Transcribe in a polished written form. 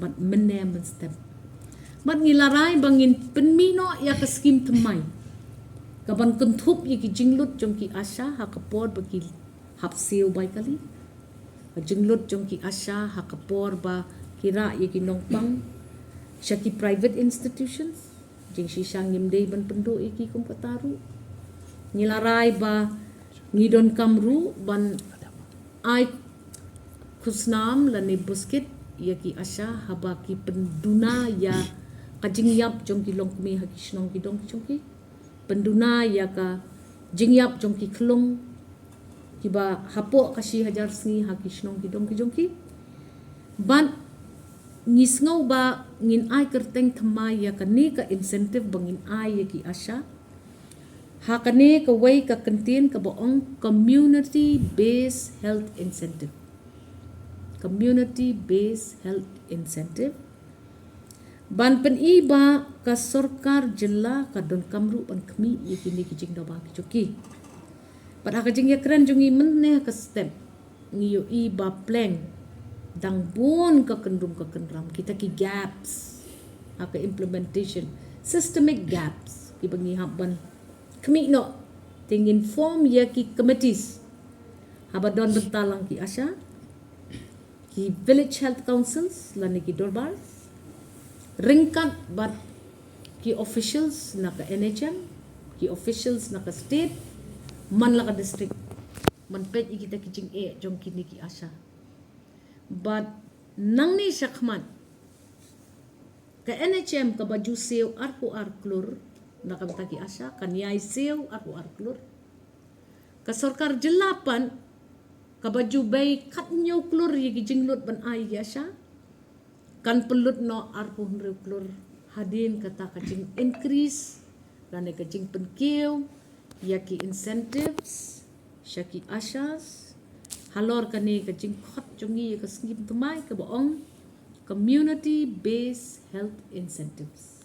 bat menem step bat ngilarai bangin penmino ya ke skim temai kaban kentup ya ki jinglut jong ki asha ha kapor bagi hap siu bai kali jinglut jong ki asha ha kapor ba kira ya ki nongpang syaki private institutions jing shisang yimdei ban pendo ya ki kum kataru ngilarai ba ngidon kamru ban ai kusnam lani buskit ya ki asha haba ki penduna ya kajing yap jong ki long kumi haki shnong ki dong jong ki penduna ya ka jing yap jong ki klong ki ba hapo kashi hajar sngi haki shnong ki dong ki ban ngisngau ba ngin ai kerteng thamai ya ka ni ka incentive bangin ai ya ki asha hakane ka way ka kantin ka boong community based health incentive ban pen iba ka sarkar jilla ka don kamru ban kami ye kini kijing do ba kichuki pada ka jing ya kran jungi menne ka step ngiyo iba plan dang bun ka kendum ka kendram kita ki gaps aka implementation systemic gaps ki bangi haban kami no ting inform ya ki committees habadon bentalang ki asha ki village health councils lani ki dorbar ringkat bat ki officials na ka NHM ki officials na ka state man la ka district man pet kita kijing jong kini ki asha but nang ni syakman ka NHM ka baju sew arku arklur na ka ki asha kan yai sew arku arklur ka sarkar jelapan ka baju bay kat nyo klur yigi jinglot ban ai yasha kan pelut no arpu hundre klur hadin kata kajing increase lane kajing penkiu yaki incentives syaki ashas halor kane kajing khot jongi ka sngim tumai ka boong community based health incentives